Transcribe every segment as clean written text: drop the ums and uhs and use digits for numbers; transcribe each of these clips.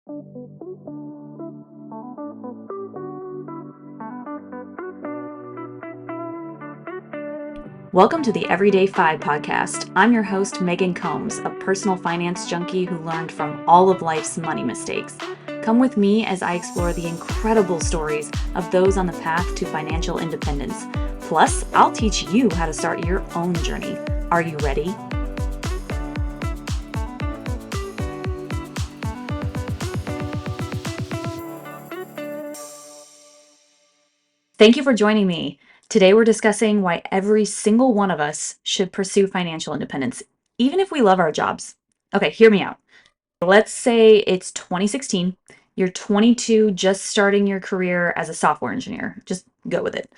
Welcome to the EverydayFI podcast. I'm your host, Meghan Combs, a personal finance junkie who learned from all of life's money mistakes. Come with me as I explore the incredible stories of those on the path to financial independence. Plus, I'll teach you how to start your own journey. Are you ready? Thank you for joining me. Today we're discussing why every single one of us should pursue financial independence, even if we love our jobs. Okay, hear me out. Let's say it's 2016. You're 22, just starting your career as a software engineer. Just go with it.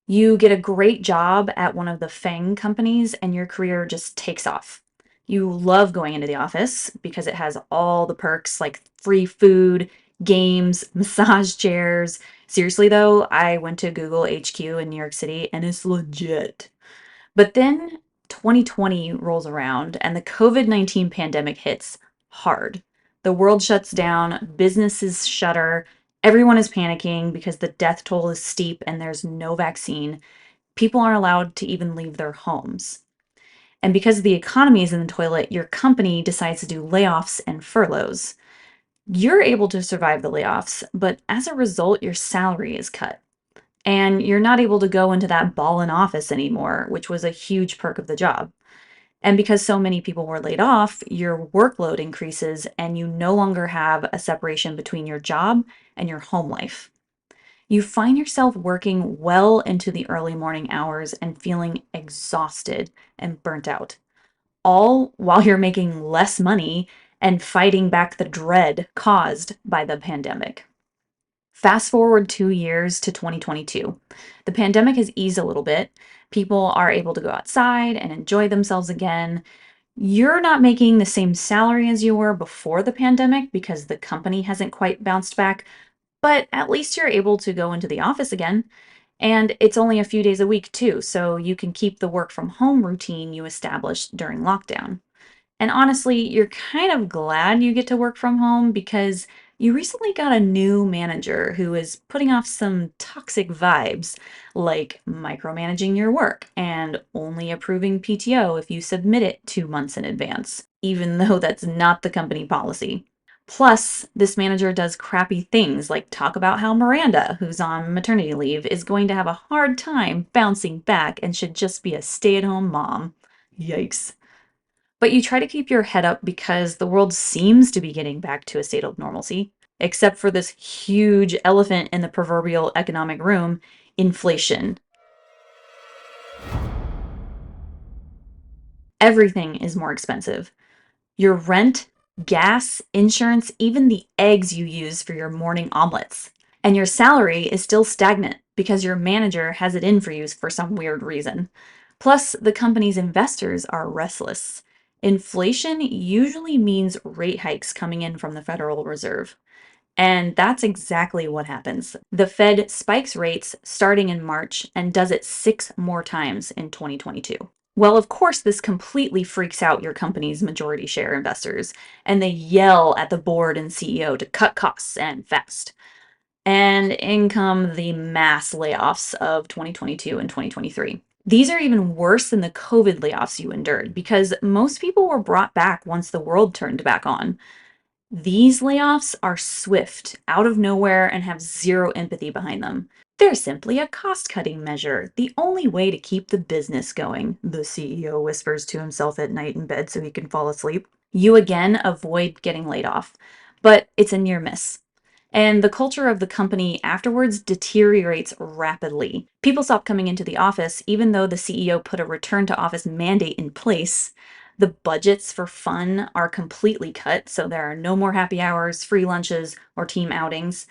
You get a great job at one of the FANG companies and your career just takes off. You love going into the office because it has all the perks like free food, games, massage chairs. Seriously though, I went to Google HQ in New York City and it's legit. But then 2020 rolls around and the COVID-19 pandemic hits hard. The world shuts down, businesses shutter, everyone is panicking because the death toll is steep and there's no vaccine. People aren't allowed to even leave their homes. And because the economy is in the toilet, your company decides to do layoffs and furloughs. You're able to survive the layoffs, but as a result, your salary is cut and you're not able to go into that ball-in office anymore, which was a huge perk of the job. And because so many people were laid off, your workload increases and you no longer have a separation between your job and your home life. You find yourself working well into the early morning hours and feeling exhausted and burnt out, all while you're making less money and fighting back the dread caused by the pandemic. Fast forward 2 years to 2022. The pandemic has eased a little bit. People are able to go outside and enjoy themselves again. You're not making the same salary as you were before the pandemic because the company hasn't quite bounced back, but at least you're able to go into the office again. And it's only a few days a week too, so you can keep the work from home routine you established during lockdown. And honestly, you're kind of glad you get to work from home because you recently got a new manager who is putting off some toxic vibes, like micromanaging your work and only approving PTO if you submit it 2 months in advance, even though that's not the company policy. Plus, this manager does crappy things like talk about how Miranda, who's on maternity leave, is going to have a hard time bouncing back and should just be a stay-at-home mom. Yikes. But you try to keep your head up because the world seems to be getting back to a state of normalcy, except for this huge elephant in the proverbial economic room, inflation. Everything is more expensive. Your rent, gas, insurance, even the eggs you use for your morning omelets. And your salary is still stagnant because your manager has it in for you for some weird reason. Plus, the company's investors are restless. Inflation usually means rate hikes coming in from the Federal Reserve. And that's exactly what happens. The Fed spikes rates starting in March and does it 6 more times in 2022. Well, of course, this completely freaks out your company's majority share investors, and they yell at the board and CEO to cut costs and fast. And in come the mass layoffs of 2022 and 2023. These are even worse than the COVID layoffs you endured because most people were brought back once the world turned back on. These layoffs are swift, out of nowhere, and have zero empathy behind them. They're simply a cost-cutting measure, the only way to keep the business going, the CEO whispers to himself at night in bed so he can fall asleep. You again avoid getting laid off, but it's a near miss. And the culture of the company afterwards deteriorates rapidly. People stop coming into the office even though the CEO put a return to office mandate in place. The budgets for fun are completely cut, so there are no more happy hours, free lunches, or team outings.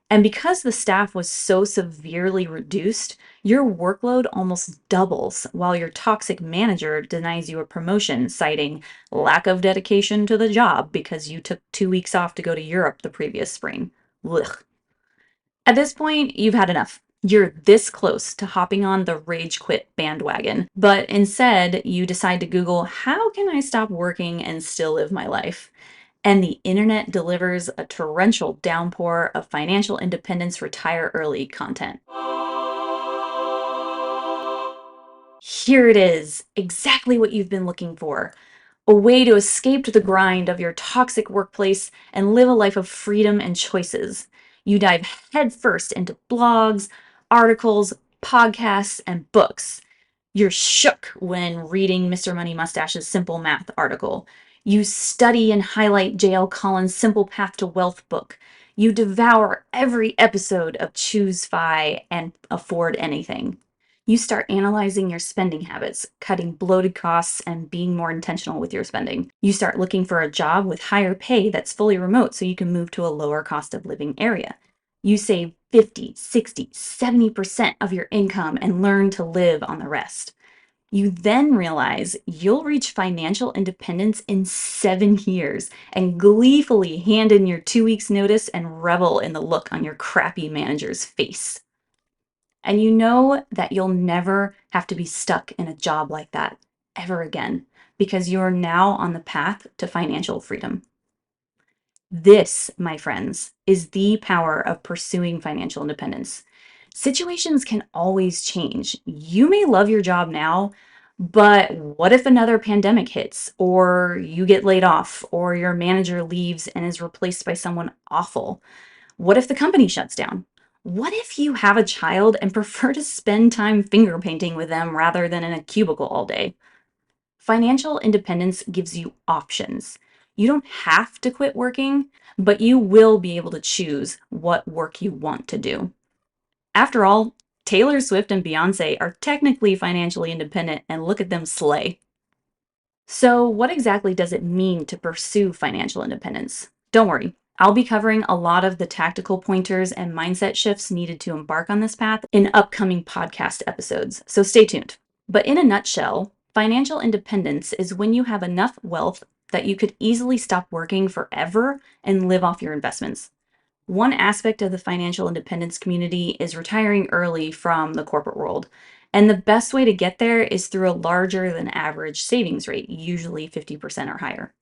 And because the staff was so severely reduced, your workload almost doubles while your toxic manager denies you a promotion, citing lack of dedication to the job because you took 2 weeks off to go to Europe the previous spring. Ugh. At this point, you've had enough. You're this close to hopping on the rage quit bandwagon, but instead you decide to Google, how can I stop working and still live my life? And the internet delivers a torrential downpour of financial independence retire early content. Here it is, exactly what you've been looking for. A way to escape the grind of your toxic workplace and live a life of freedom and choices. You dive headfirst into blogs, articles, podcasts, and books. You're shook when reading Mr. Money Mustache's Simple Math article. You study and highlight J.L. Collins' Simple Path to Wealth book. You devour every episode of Choose FI and Afford Anything. You start analyzing your spending habits, cutting bloated costs, and being more intentional with your spending. You start looking for a job with higher pay that's fully remote so you can move to a lower cost of living area. You save 50, 60, 70% of your income and learn to live on the rest. You then realize you'll reach financial independence in 7 years and gleefully hand in your 2 weeks notice and revel in the look on your crappy manager's face. And you know that you'll never have to be stuck in a job like that ever again because you're now on the path to financial freedom. This, my friends, is the power of pursuing financial independence. Situations can always change. You may love your job now, but what if another pandemic hits, or you get laid off, or your manager leaves and is replaced by someone awful? What if the company shuts down? What if you have a child and prefer to spend time finger painting with them rather than in a cubicle all day? Financial independence gives you options. You don't have to quit working, but you will be able to choose what work you want to do. After all, Taylor Swift and Beyonce are technically financially independent, and look at them slay. So, what exactly does it mean to pursue financial independence? Don't worry, I'll be covering a lot of the tactical pointers and mindset shifts needed to embark on this path in upcoming podcast episodes, so stay tuned. But in a nutshell, financial independence is when you have enough wealth that you could easily stop working forever and live off your investments. One aspect of the financial independence community is retiring early from the corporate world. And the best way to get there is through a larger than average savings rate, usually 50% or higher.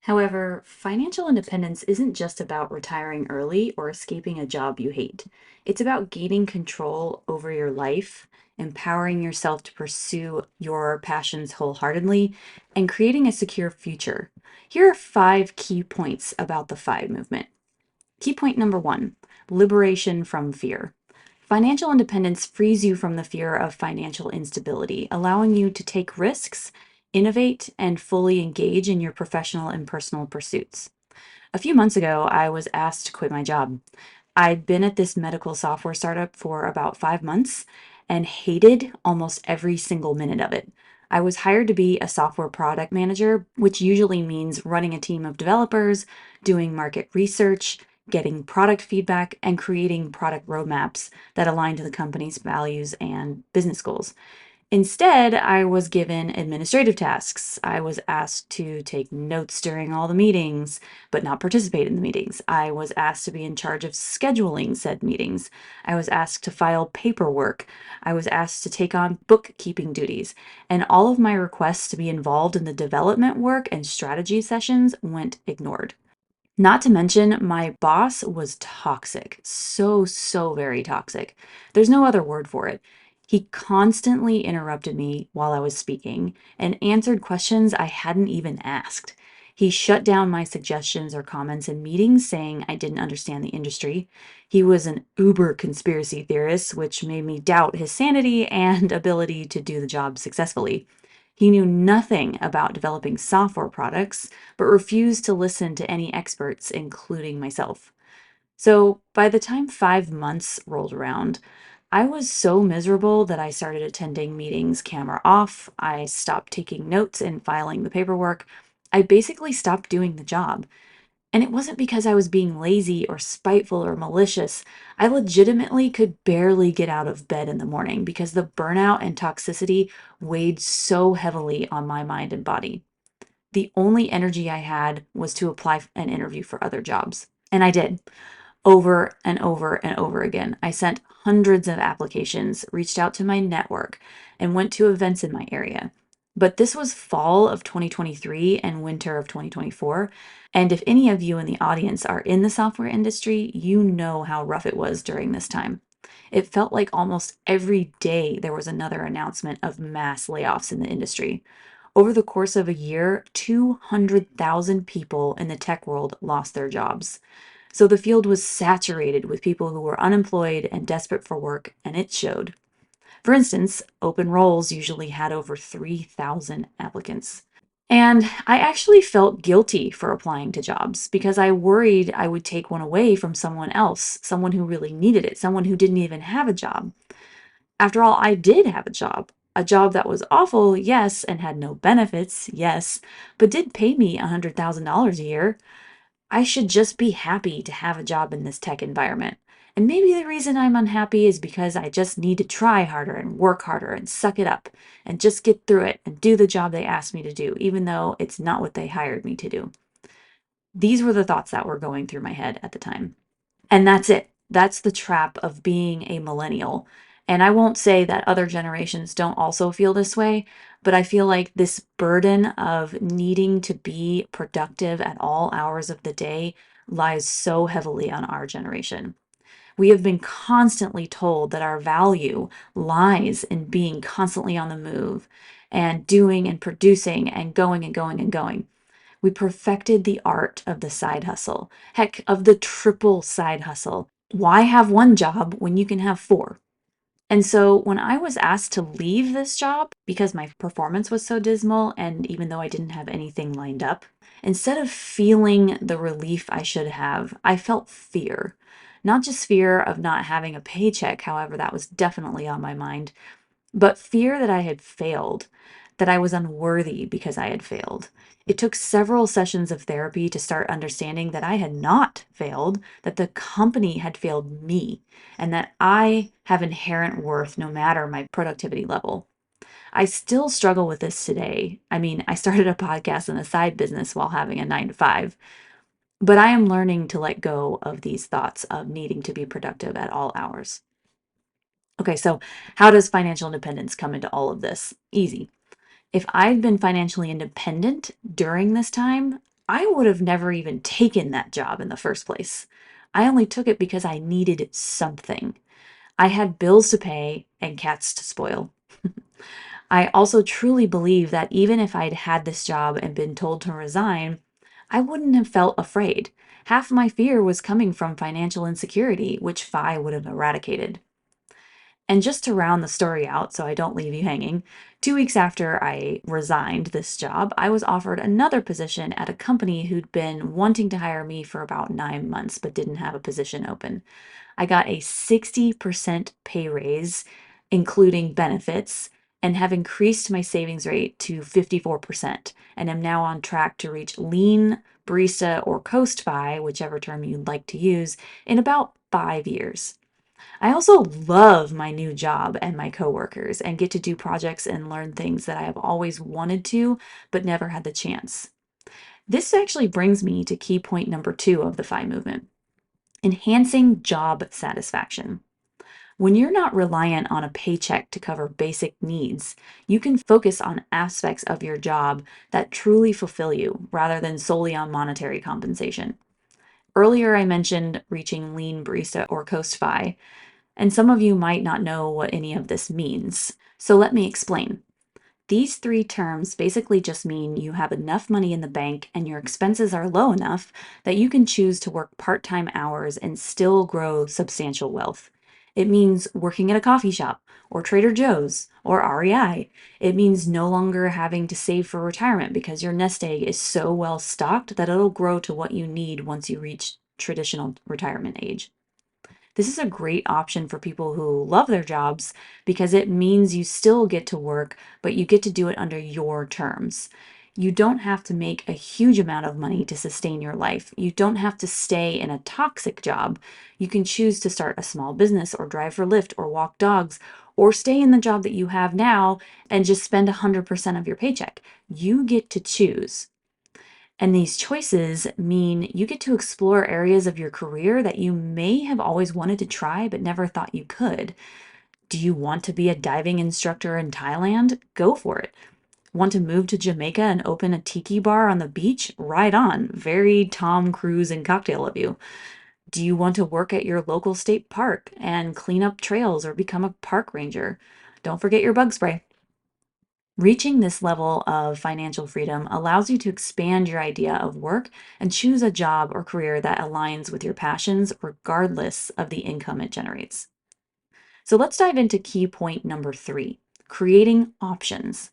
However, financial independence isn't just about retiring early or escaping a job you hate. It's about gaining control over your life, empowering yourself to pursue your passions wholeheartedly, and creating a secure future. Here are 5 key points about the FI movement. Key point number 1, liberation from fear. Financial independence frees you from the fear of financial instability, allowing you to take risks, innovate, and fully engage in your professional and personal pursuits. A few months ago, I was asked to quit my job. I'd been at this medical software startup for about 5 months and hated almost every single minute of it. I was hired to be a software product manager, which usually means running a team of developers, doing market research, getting product feedback, and creating product roadmaps that align to the company's values and business goals. Instead, I was given administrative tasks. I was asked to take notes during all the meetings, but not participate in the meetings. I was asked to be in charge of scheduling said meetings. I was asked to file paperwork. I was asked to take on bookkeeping duties. And all of my requests to be involved in the development work and strategy sessions went ignored. Not to mention, my boss was toxic. So very toxic. There's no other word for it. He constantly interrupted me while I was speaking and answered questions I hadn't even asked. He shut down my suggestions or comments in meetings, saying I didn't understand the industry. He was an uber conspiracy theorist, which made me doubt his sanity and ability to do the job successfully. He knew nothing about developing software products, but refused to listen to any experts, including myself. So by the time 5 months rolled around, I was so miserable that I started attending meetings camera off. I stopped taking notes and filing the paperwork. I basically stopped doing the job. And it wasn't because I was being lazy or spiteful or malicious. I legitimately could barely get out of bed in the morning because the burnout and toxicity weighed so heavily on my mind and body. The only energy I had was to apply and interview for other jobs. And I did over and over and over again. I sent hundreds of applications, reached out to my network, and went to events in my area. But this was fall of 2023 and winter of 2024. And if any of you in the audience are in the software industry, you know how rough it was during this time. It felt like almost every day there was another announcement of mass layoffs in the industry. Over the course of a year, 200,000 people in the tech world lost their jobs. So the field was saturated with people who were unemployed and desperate for work, and it showed. For instance, open roles usually had over 3,000 applicants. And I actually felt guilty for applying to jobs because I worried I would take one away from someone else, someone who really needed it, someone who didn't even have a job. After all, I did have a job that was awful, yes, and had no benefits, yes, but did pay me $100,000 a year. I should just be happy to have a job in this tech environment. And maybe the reason I'm unhappy is because I just need to try harder and work harder and suck it up and just get through it and do the job they asked me to do, even though it's not what they hired me to do. These were the thoughts that were going through my head at the time. And that's it. That's the trap of being a millennial. And I won't say that other generations don't also feel this way, but I feel like this burden of needing to be productive at all hours of the day lies so heavily on our generation. We have been constantly told that our value lies in being constantly on the move and doing and producing and going and going and going. We perfected the art of the side hustle. Heck, of the triple side hustle. Why have one job when you can have four? And so when I was asked to leave this job because my performance was so dismal, and even though I didn't have anything lined up, instead of feeling the relief I should have, I felt fear. Not just fear of not having a paycheck, however, that was definitely on my mind, but fear that I had failed, that I was unworthy because I had failed. It took several sessions of therapy to start understanding that I had not failed, that the company had failed me, and that I have inherent worth no matter my productivity level. I still struggle with this today. I mean, I started a podcast and a side business while having a 9 to 5, but I am learning to let go of these thoughts of needing to be productive at all hours. Okay, so how does financial independence come into all of this? Easy. If I'd been financially independent during this time, I would have never even taken that job in the first place. I only took it because I needed something. I had bills to pay and cats to spoil. I also truly believe that even if I'd had this job and been told to resign, I wouldn't have felt afraid. Half my fear was coming from financial insecurity, which FI would have eradicated. And just to round the story out so I don't leave you hanging, 2 weeks after I resigned this job, I was offered another position at a company who'd been wanting to hire me for about 9 months but didn't have a position open. I got a 60% pay raise, including benefits, and have increased my savings rate to 54%, and am now on track to reach lean, barista, or coast fi, whichever term you'd like to use, in about 5 years. I also love my new job and my coworkers and get to do projects and learn things that I have always wanted to, but never had the chance. This actually brings me to key point number 2 of the FI movement: enhancing job satisfaction. When you're not reliant on a paycheck to cover basic needs, you can focus on aspects of your job that truly fulfill you rather than solely on monetary compensation. Earlier, I mentioned reaching lean barista or coast fi, and some of you might not know what any of this means. So let me explain. These three terms basically just mean you have enough money in the bank and your expenses are low enough that you can choose to work part-time hours and still grow substantial wealth. It means working at a coffee shop or Trader Joe's or REI. It means no longer having to save for retirement because your nest egg is so well stocked that it'll grow to what you need once you reach traditional retirement age. This is a great option for people who love their jobs because it means you still get to work, but you get to do it under your terms. You don't have to make a huge amount of money to sustain your life. You don't have to stay in a toxic job. You can choose to start a small business or drive for Lyft or walk dogs or stay in the job that you have now and just spend 100% of your paycheck. You get to choose. And these choices mean you get to explore areas of your career that you may have always wanted to try but never thought you could. Do you want to be a diving instructor in Thailand? Go for it. Want to move to Jamaica and open a tiki bar on the beach? Right on. Very Tom Cruise and cocktail of you. Do you want to work at your local state park and clean up trails or become a park ranger? Don't forget your bug spray. Reaching this level of financial freedom allows you to expand your idea of work and choose a job or career that aligns with your passions, regardless of the income it generates. So let's dive into key point number 3, creating options.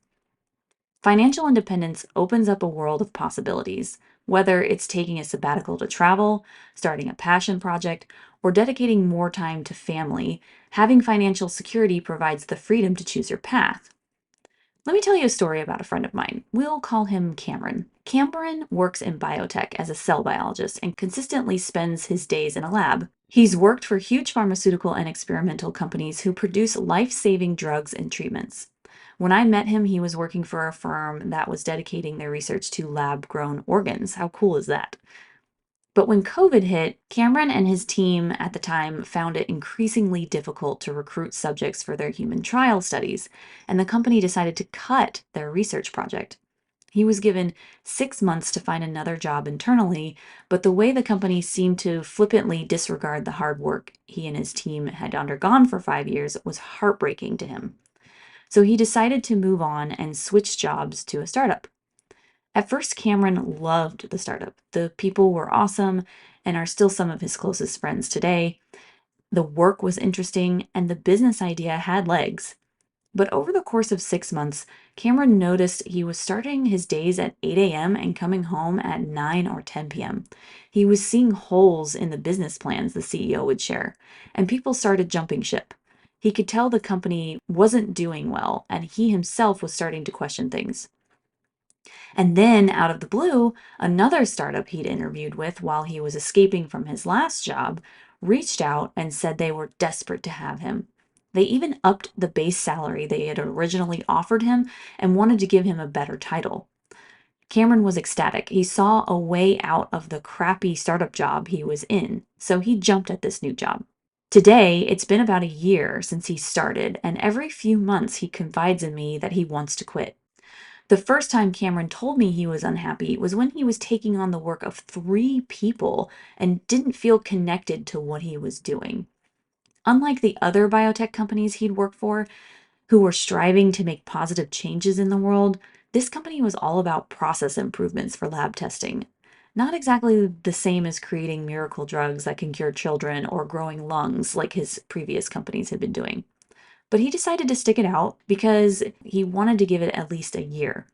Financial independence opens up a world of possibilities, whether it's taking a sabbatical to travel, starting a passion project, or dedicating more time to family. Having financial security provides the freedom to choose your path. Let me tell you a story about a friend of mine. We'll call him Cameron. Cameron works in biotech as a cell biologist and consistently spends his days in a lab. He's worked for huge pharmaceutical and experimental companies who produce life-saving drugs and treatments. When I met him, he was working for a firm that was dedicating their research to lab-grown organs. How cool is that? But when COVID hit, Cameron and his team at the time found it increasingly difficult to recruit subjects for their human trial studies, and the company decided to cut their research project. He was given 6 months to find another job internally, but the way the company seemed to flippantly disregard the hard work he and his team had undergone for 5 years was heartbreaking to him. So he decided to move on and switch jobs to a startup. At first, Cameron loved the startup. The people were awesome and are still some of his closest friends today. The work was interesting and the business idea had legs. But over the course of 6 months, Cameron noticed he was starting his days at 8 a.m. and coming home at 9 or 10 p.m. He was seeing holes in the business plans the CEO would share, and people started jumping ship. He could tell the company wasn't doing well, and he himself was starting to question things. And then, out of the blue, another startup he'd interviewed with while he was escaping from his last job reached out and said they were desperate to have him. They even upped the base salary they had originally offered him and wanted to give him a better title. Cameron was ecstatic. He saw a way out of the crappy startup job he was in, so he jumped at this new job. Today, it's been about a year since he started, and every few months he confides in me that he wants to quit. The first time Cameron told me he was unhappy was when he was taking on the work of 3 people and didn't feel connected to what he was doing. Unlike the other biotech companies he'd worked for, who were striving to make positive changes in the world, this company was all about process improvements for lab testing. Not exactly the same as creating miracle drugs that can cure children or growing lungs like his previous companies had been doing. But he decided to stick it out because he wanted to give it at least a year.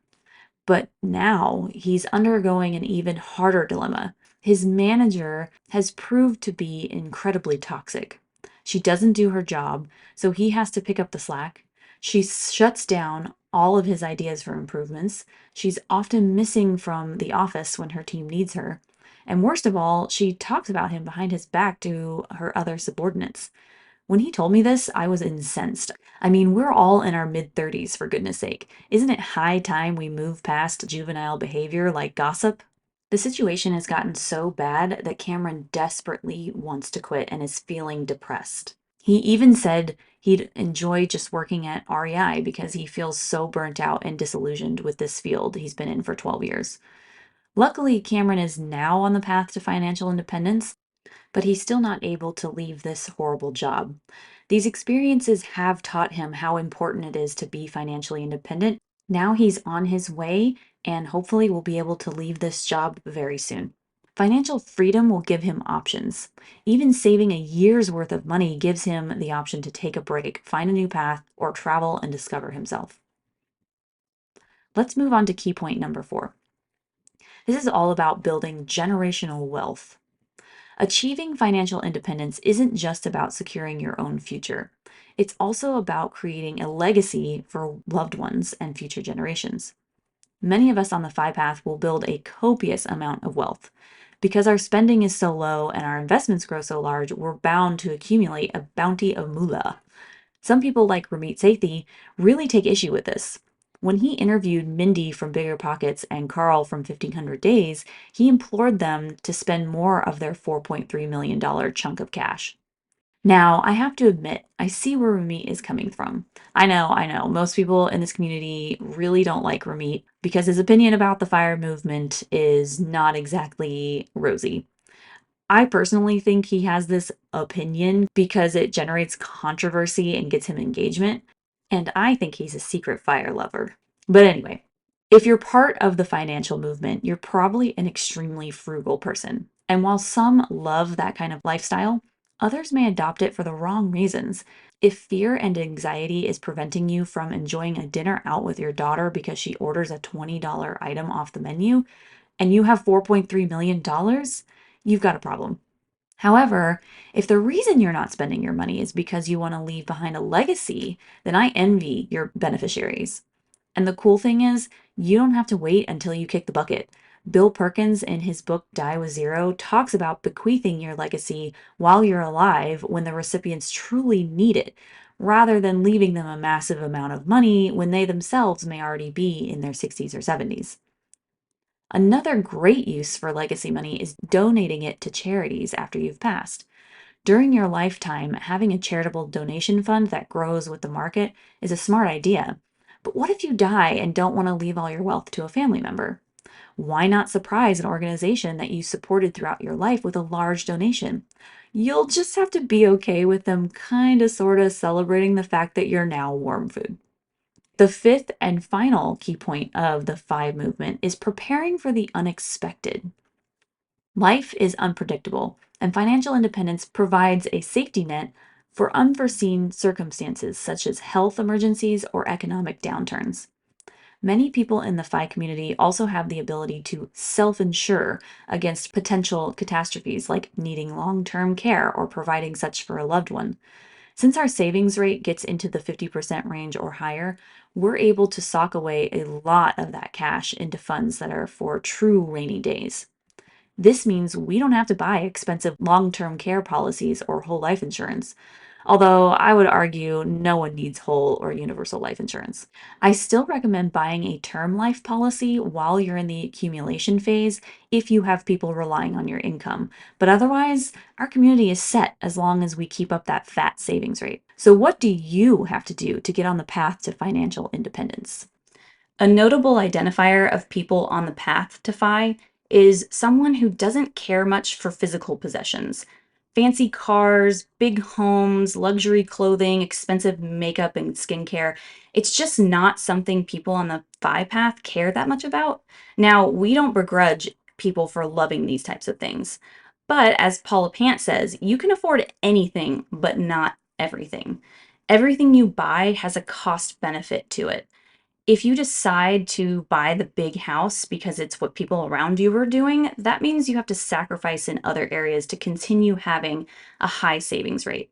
But now he's undergoing an even harder dilemma. His manager has proved to be incredibly toxic. She doesn't do her job, so he has to pick up the slack. She shuts down all of his ideas for improvements. She's often missing from the office when her team needs her. And worst of all, she talks about him behind his back to her other subordinates. When he told me this, I was incensed. I mean, we're all in our mid-30s, for goodness sake. Isn't it high time we move past juvenile behavior like gossip? The situation has gotten so bad that Cameron desperately wants to quit and is feeling depressed. He even said he'd enjoy just working at REI because he feels so burnt out and disillusioned with this field he's been in for 12 years. Luckily, Cameron is now on the path to financial independence, but he's still not able to leave this horrible job. These experiences have taught him how important it is to be financially independent. Now he's on his way and hopefully will be able to leave this job very soon. Financial freedom will give him options. Even saving a year's worth of money gives him the option to take a break, find a new path, or travel and discover himself. Let's move on to key point number 4. This is all about building generational wealth. Achieving financial independence isn't just about securing your own future. It's also about creating a legacy for loved ones and future generations. Many of us on the FI path will build a copious amount of wealth. Because our spending is so low and our investments grow so large, we're bound to accumulate a bounty of moolah. Some people like Ramit Sethi really take issue with this. When he interviewed Mindy from Bigger Pockets and Carl from 1500 Days, he implored them to spend more of their $4.3 million chunk of cash. Now, I have to admit, I see where Ramit is coming from. I know. Most people in this community really don't like Ramit because his opinion about the fire movement is not exactly rosy. I personally think he has this opinion because it generates controversy and gets him engagement, and I think he's a secret fire lover. But anyway, if you're part of the financial movement, you're probably an extremely frugal person. And while some love that kind of lifestyle, others may adopt it for the wrong reasons. If fear and anxiety is preventing you from enjoying a dinner out with your daughter because she orders a $20 item off the menu, and you have $4.3 million, you've got a problem. However, if the reason you're not spending your money is because you want to leave behind a legacy, then I envy your beneficiaries. And the cool thing is, you don't have to wait until you kick the bucket. Bill Perkins, in his book Die with Zero, talks about bequeathing your legacy while you're alive when the recipients truly need it, rather than leaving them a massive amount of money when they themselves may already be in their 60s or 70s. Another great use for legacy money is donating it to charities after you've passed. During your lifetime, having a charitable donation fund that grows with the market is a smart idea. But what if you die and don't want to leave all your wealth to a family member? Why not surprise an organization that you supported throughout your life with a large donation? You'll just have to be okay with them kind of sort of celebrating the fact that you're now warm food. The fifth and final key point of the five movement is preparing for the unexpected. Life is unpredictable, and financial independence provides a safety net for unforeseen circumstances such as health emergencies or economic downturns. Many people in the FI community also have the ability to self insure against potential catastrophes like needing long term care or providing such for a loved one. Since our savings rate gets into the 50% range or higher, we're able to sock away a lot of that cash into funds that are for true rainy days. This means we don't have to buy expensive long term care policies or whole life insurance, although I would argue no one needs whole or universal life insurance. I still recommend buying a term life policy while you're in the accumulation phase if you have people relying on your income. But otherwise, our community is set as long as we keep up that fat savings rate. So, what do you have to do to get on the path to financial independence? A notable identifier of people on the path to FI is someone who doesn't care much for physical possessions. Fancy cars, big homes, luxury clothing, expensive makeup and skincare. It's just not something people on the FI path care that much about. Now, we don't begrudge people for loving these types of things. But as Paula Pant says, you can afford anything, but not everything. Everything you buy has a cost benefit to it. If you decide to buy the big house because it's what people around you are doing, that means you have to sacrifice in other areas to continue having a high savings rate.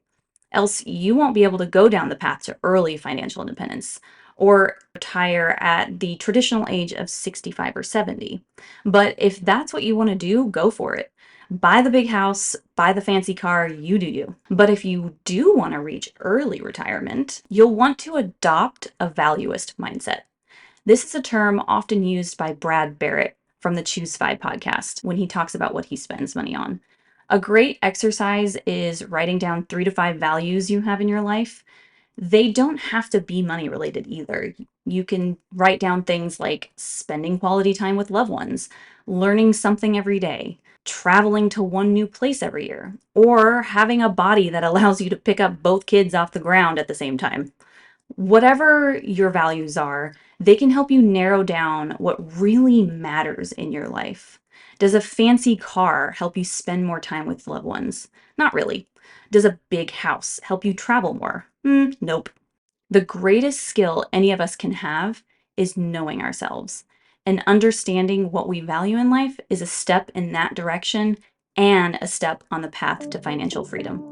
Else, you won't be able to go down the path to early financial independence or retire at the traditional age of 65 or 70. But if that's what you want to do, go for it. Buy the big house, buy the fancy car, you do you. But if you do want to reach early retirement, you'll want to adopt a valuist mindset. This is a term often used by Brad Barrett from the Choose 5 podcast when he talks about what he spends money on. A great exercise is writing down 3 to 5 values you have in your life. They don't have to be money related either. You can write down things like spending quality time with loved ones, learning something every day, traveling to one new place every year, or having a body that allows you to pick up both kids off the ground at the same time. Whatever your values are, they can help you narrow down what really matters in your life. Does a fancy car help you spend more time with loved ones? Not really. Does a big house help you travel more? Nope. The greatest skill any of us can have is knowing ourselves. And understanding what we value in life is a step in that direction and a step on the path to financial freedom.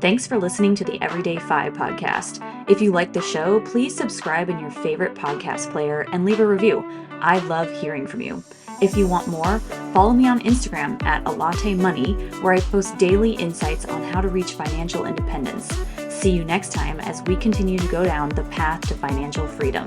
Thanks for listening to the EverydayFI podcast. If you like the show, please subscribe in your favorite podcast player and leave a review. I love hearing from you. If you want more, follow me on Instagram at @alatemoney, where I post daily insights on how to reach financial independence. See you next time as we continue to go down the path to financial freedom.